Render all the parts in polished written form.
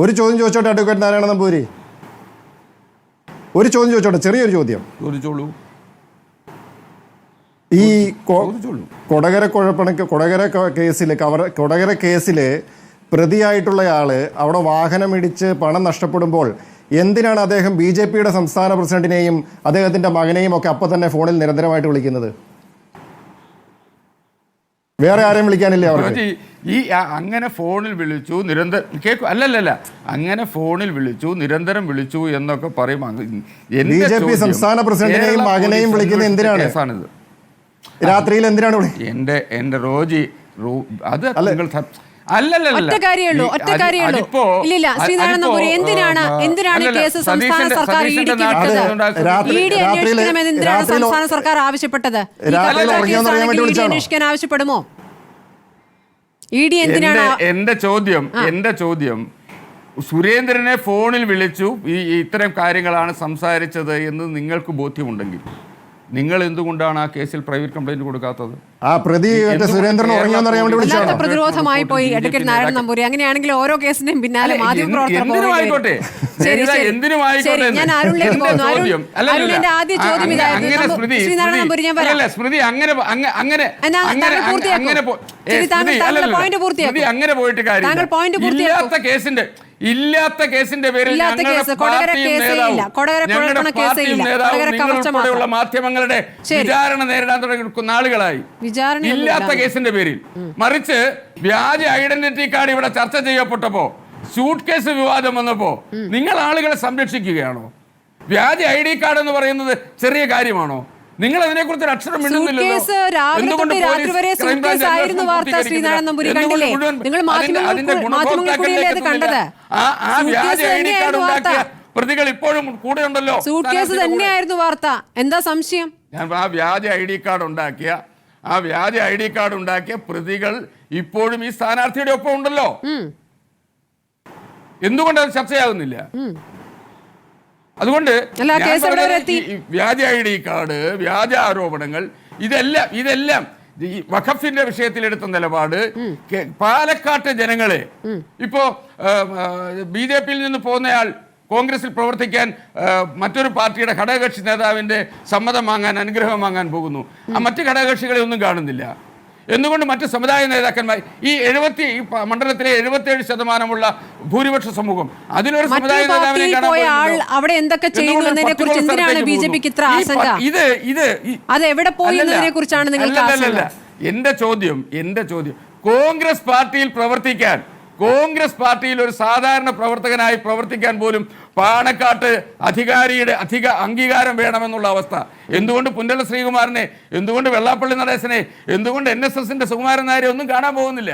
ഒരു ചോദ്യം ചോദിച്ചോട്ടെ അഡ്വക്കേറ്റ് നാരായണ നമ്പൂതിരി, ഒരു ചോദ്യം ചോദിച്ചോട്ടെ, ചെറിയൊരു ചോദ്യം ചോദിച്ചോളൂ. ഈ കൊടകര കേസിൽ പ്രതിയായിട്ടുള്ളയാള് അവിടെ വാഹനമിടിച്ച് പണം നഷ്ടപ്പെടുമ്പോൾ എന്തിനാണ് അദ്ദേഹം BJP-യുടെ സംസ്ഥാന പ്രസിഡന്റിനെയും അദ്ദേഹത്തിന്റെ മകനെയും ഒക്കെ അപ്പം തന്നെ ഫോണിൽ നിരന്തരമായിട്ട് വിളിക്കുന്നത്? വേറെ ആരെയും വിളിക്കാനില്ലേ അവർക്ക്? ഈ അങ്ങനെ ഫോണിൽ വിളിച്ചു അല്ലല്ല അങ്ങനെ ഫോണിൽ വിളിച്ചു നിരന്തരം വിളിച്ചു എന്നൊക്കെ പറയുമ്പോൾ BJP സംസ്ഥാന പ്രസിഡന്റിനെയും മകനെയും വിളിക്കുന്നത് എന്തിനാണ്? രാത്രിയിൽ എന്തിനാണ് എന്റെ റോജി അത് നിങ്ങൾ ആവശ്യപ്പെടുമോ? എന്റെ ചോദ്യം സുരേന്ദ്രനെ ഫോണിൽ വിളിച്ചു ഇത്തരം കാര്യങ്ങളാണ് സംസാരിച്ചത് എന്ന് നിങ്ങൾക്ക് ബോധ്യമുണ്ടെങ്കിൽ നിങ്ങൾ എന്തുകൊണ്ടാണ് ആ കേസിൽ പ്രൈവറ്റ് കംപ്ലൈന്റ് കൊടുക്കാത്തത്? ആ പ്രതി സുരേന്ദ്രൻ പ്രതിരോധമായി പോയി അഡ്വക്കേറ്റ് നാരായണ നമ്പൂരി. അങ്ങനെയാണെങ്കിൽ ഓരോ കേസിന്റെയും പിന്നാലെ ഞാൻ അരുണിലേക്ക് പോകുന്നു. അരുണിന്റെ ആദ്യ ചോദ്യം അങ്ങനെ പോയിട്ട് കാര്യം ഇല്ലാത്ത കേസിന്റെ പേരിൽ മാധ്യമങ്ങളുടെ വിചാരണ നേരിടാൻ തുടങ്ങിയ നാളുകളായി. ഇല്ലാത്ത കേസിന്റെ പേരിൽ മറിച്ച് വ്യാജ ഐഡന്റിറ്റി കാർഡ് ഇവിടെ ചർച്ച ചെയ്യപ്പെട്ടപ്പോ സൂട്ട് കേസ് വിവാദം വന്നപ്പോ നിങ്ങൾ ആളുകളെ സംരക്ഷിക്കുകയാണോ? വ്യാജ ID കാർഡ് എന്ന് പറയുന്നത് ചെറിയ കാര്യമാണോ? നിങ്ങൾ അതിനെ കുറിച്ച് അക്ഷരം മിണ്ടുന്നില്ലല്ലോ. ആ വ്യാജ ID കാർഡ് ഉണ്ടാക്കിയ പ്രതികൾ ഇപ്പോഴും കൂടെ ഉണ്ടല്ലോ. വാർത്ത എന്താ സംശയം? ഞാൻ ആ വ്യാജ ID കാർഡ് ഉണ്ടാക്കിയ പ്രതികൾ ഇപ്പോഴും ഈ സ്ഥാനാർത്ഥിയുടെ ഒപ്പം ഉണ്ടല്ലോ. എന്തുകൊണ്ട് അത് ചർച്ചയാകുന്നില്ല? അതുകൊണ്ട് വ്യാജ ID കാർഡ്, വ്യാജ ആരോപണങ്ങൾ, ഇതെല്ലാം ഈ വഖഫിന്റെ വിഷയത്തിലെടുത്ത നിലപാട് പാലക്കാട്ട് ജനങ്ങളെ ഇപ്പോ BJP-യിൽ നിന്ന് പോകുന്നയാൾ കോൺഗ്രസിൽ പ്രവർത്തിക്കാൻ മറ്റൊരു പാർട്ടിയുടെ ഘടകകക്ഷി നേതാവിന്റെ സമ്മതം വാങ്ങാൻ, അനുഗ്രഹം വാങ്ങാൻ പോകുന്നു. ആ മറ്റ് ഘടകകക്ഷികളെ ഒന്നും കാണുന്നില്ല. എന്തുകൊണ്ട് മറ്റ് സമുദായ നേതാക്കന്മാർ ഈ മണ്ഡലത്തിലെ 77% ഭൂരിപക്ഷ സമൂഹം അതിലൊരു സമുദായ നേതാവിനെ എന്റെ ചോദ്യം കോൺഗ്രസ് പാർട്ടിയിൽ ഒരു സാധാരണ പ്രവർത്തകനായി പ്രവർത്തിക്കാൻ പോലും പാണക്കാട്ട് അധികാരിയുടെ അംഗീകാരം വേണമെന്നുള്ള അവസ്ഥ. എന്തുകൊണ്ട് പുന്നല ശ്രീകുമാരനെ, എന്തുകൊണ്ട് വെള്ളാപ്പള്ളി നടേശനെ, എന്തുകൊണ്ട് NSSന്റെ സുകുമാരൻ നായരെ ഒന്നും കാണാൻ പോകുന്നില്ല?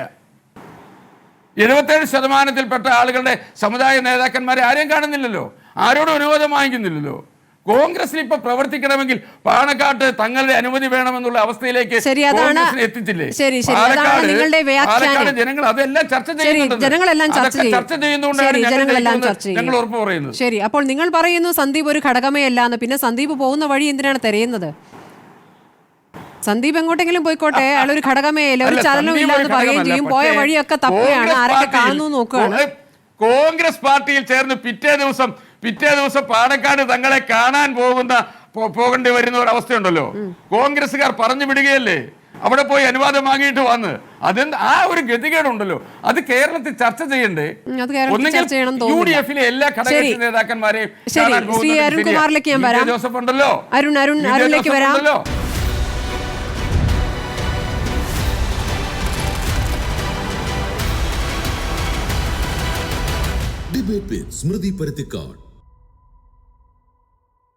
77%ൽപ്പെട്ട ആളുകളുടെ സമുദായ നേതാക്കന്മാരെ ആരെയും കാണുന്നില്ലല്ലോ, ആരോടും അനുവാദം വാങ്ങിക്കുന്നില്ലല്ലോ. കോൺഗ്രസിൽ ഇപ്പൊ പ്രവർത്തിക്കണമെങ്കിൽ പാണക്കാട്ട് തങ്ങളുടെ അനുമതി വേണമെന്നുള്ള അവസ്ഥയിലേക്ക് എത്തിച്ചില്ലേ? പാലക്കാട് ജനങ്ങൾ അതെല്ലാം ചർച്ച ചെയ്യുന്നുകൊണ്ടാണ് ഞങ്ങൾ ഉറപ്പ് പറയുന്നത്. ശരി, അപ്പോൾ നിങ്ങൾ പറയുന്നു സന്ദീപ് ഒരു ഘടകമേ അല്ലാന്ന്. പിന്നെ സന്ദീപ് പോകുന്ന വഴി എന്തിനാണ് തിരയുന്നത്? സന്ദീപ് എങ്ങോട്ടെങ്കിലും പോയിക്കോട്ടെ, അയാൾ ഒരു ഘടകമേ അല്ല, ഒരു ചലനവും ഇല്ലാന്ന് പറയുകയും ചെയ്യും. പോയ വഴിയൊക്കെ തപ്പുകയാണ്, ആരൊക്കെ കാണുന്നു നോക്കുകയാണ്. കോൺഗ്രസ് പാർട്ടിയിൽ ചേർന്ന് പിറ്റേ ദിവസം പാണക്കാട് തങ്ങളെ കാണാൻ പോകേണ്ടി വരുന്ന ഒരു അവസ്ഥയുണ്ടല്ലോ. കോൺഗ്രസ്സുകാർ പറഞ്ഞു വിടുകയല്ലേ, അവിടെ പോയി അനുവാദം വാങ്ങിയിട്ട് വന്ന് ആ ഒരു ഗതികേടുണ്ടല്ലോ. അത് കേരളത്തിൽ ചർച്ച ചെയ്യണ്ടേ? UDF-ലെ എല്ലാ ഘടകകക്ഷി നേതാക്കന്മാരെയും ജോസഫ് ഉണ്ടല്ലോ. ഡിബേറ്റ് വിത്ത് സ്മൃതി പരുത്തിക്കാട്.